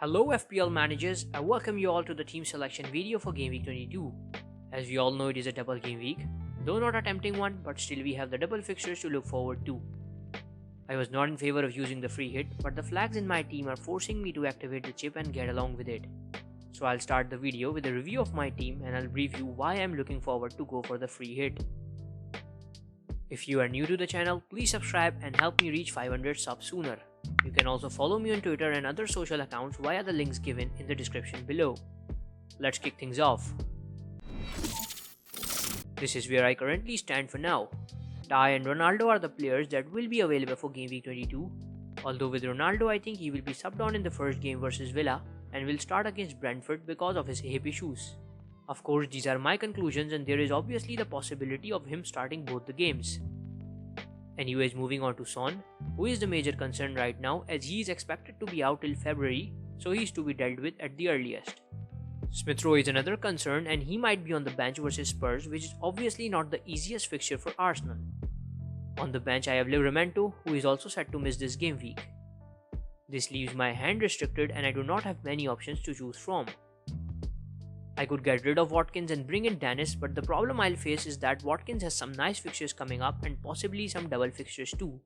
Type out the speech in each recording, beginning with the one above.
Hello FPL managers, I welcome you all to the team selection video for Gameweek 22. As we all know, it is a double game week, though not a tempting one, but still we have the double fixtures to look forward to. I was not in favor of using the free hit, but the flags in my team are forcing me to activate the chip and get along with it. So I'll start the video with a review of my team and I'll brief you why I'm looking forward to go for the free hit. If you are new to the channel, please subscribe and help me reach 500 subs sooner. You can also follow me on Twitter and other social accounts via the links given in the description below. Let's kick things off. This is where I currently stand for now. Ty and Ronaldo are the players that will be available for Game Week 22. Although with Ronaldo, I think he will be subbed on in the first game versus Villa and will start against Brentford because of his hip issues. Of course, these are my conclusions and there is obviously the possibility of him starting both the games. Anyways, moving on to Son, who is the major concern right now as he is expected to be out till February, so he is to be dealt with at the earliest. Smith Rowe is another concern and he might be on the bench versus Spurs, which is obviously not the easiest fixture for Arsenal. On the bench I have Livramento, who is also set to miss this game week. This leaves my hand restricted and I do not have many options to choose from. I could get rid of Watkins and bring in Dennis, but the problem I'll face is that Watkins has some nice fixtures coming up and possibly some double fixtures too.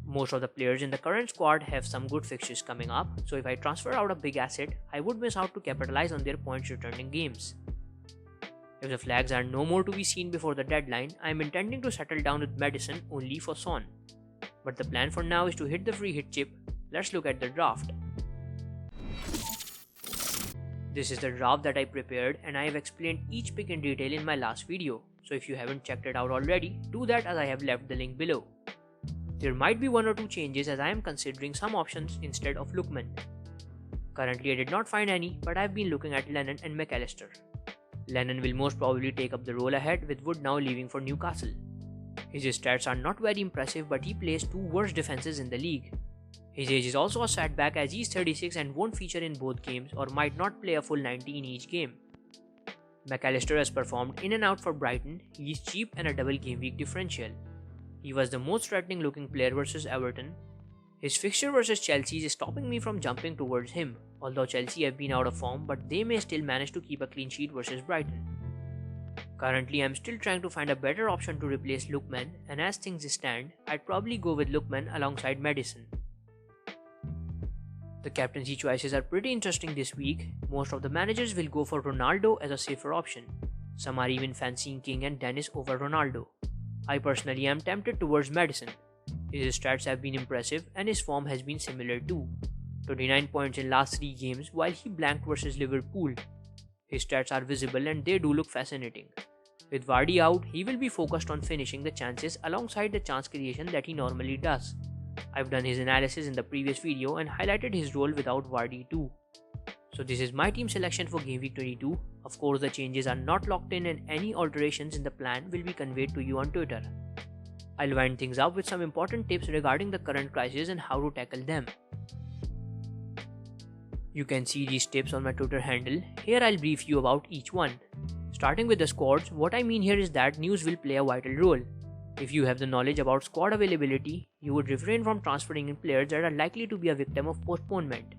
Most of the players in the current squad have some good fixtures coming up, so if I transfer out a big asset, I would miss out to capitalize on their points returning games. If the flags are no more to be seen before the deadline, I am intending to settle down with Madison only for Son. But the plan for now is to hit the free hit chip. Let's look at the draft. This is the draft that I prepared and I have explained each pick in detail in my last video, so if you haven't checked it out already, do that as I have left the link below. There might be one or two changes as I am considering some options instead of Lookman. Currently I did not find any, but I have been looking at Lennon and McAllister. Lennon will most probably take up the role ahead with Wood now leaving for Newcastle. His stats are not very impressive, but he plays two worst defenses in the league. His age is also a setback as he is 36 and won't feature in both games or might not play a full 90 in each game. McAllister has performed in and out for Brighton, he is cheap and a double game week differential. He was the most threatening looking player versus Everton. His fixture versus Chelsea is stopping me from jumping towards him, although Chelsea have been out of form but they may still manage to keep a clean sheet versus Brighton. Currently I am still trying to find a better option to replace Lookman, and as things stand, I'd probably go with Lookman alongside Madison. The captaincy choices are pretty interesting this week. Most of the managers will go for Ronaldo as a safer option. Some are even fancying King and Dennis over Ronaldo. I personally am tempted towards Madison. His stats have been impressive and his form has been similar too. 29 points in last 3 games while he blanked versus Liverpool. His stats are visible and they do look fascinating. With Vardy out, he will be focused on finishing the chances alongside the chance creation that he normally does. I've done his analysis in the previous video and highlighted his role without Vardy too. So this is my team selection for Game Week 22. Of course the changes are not locked in and any alterations in the plan will be conveyed to you on Twitter. I'll wind things up with some important tips regarding the current crisis and how to tackle them. You can see these tips on my Twitter handle. Here I'll brief you about each one. Starting with the squads, what I mean here is that news will play a vital role. If you have the knowledge about squad availability, you would refrain from transferring in players that are likely to be a victim of postponement.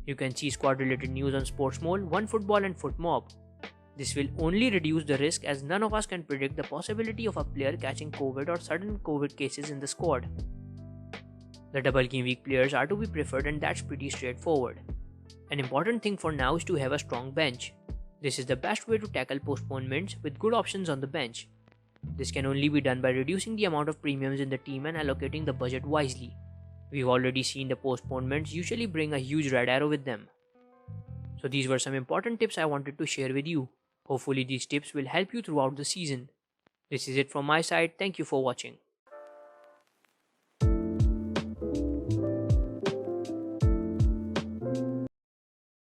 You can see squad related news on Sportsmole, OneFootball and FootMob. This will only reduce the risk as none of us can predict the possibility of a player catching COVID or sudden COVID cases in the squad. The double game week players are to be preferred and that's pretty straightforward. An important thing for now is to have a strong bench. This is the best way to tackle postponements with good options on the bench. This can only be done by reducing the amount of premiums in the team and allocating the budget wisely. We've already seen the postponements usually bring a huge red arrow with them. So these were some important tips I wanted to share with you. Hopefully these tips will help you throughout the season. This is it from my side. Thank you for watching.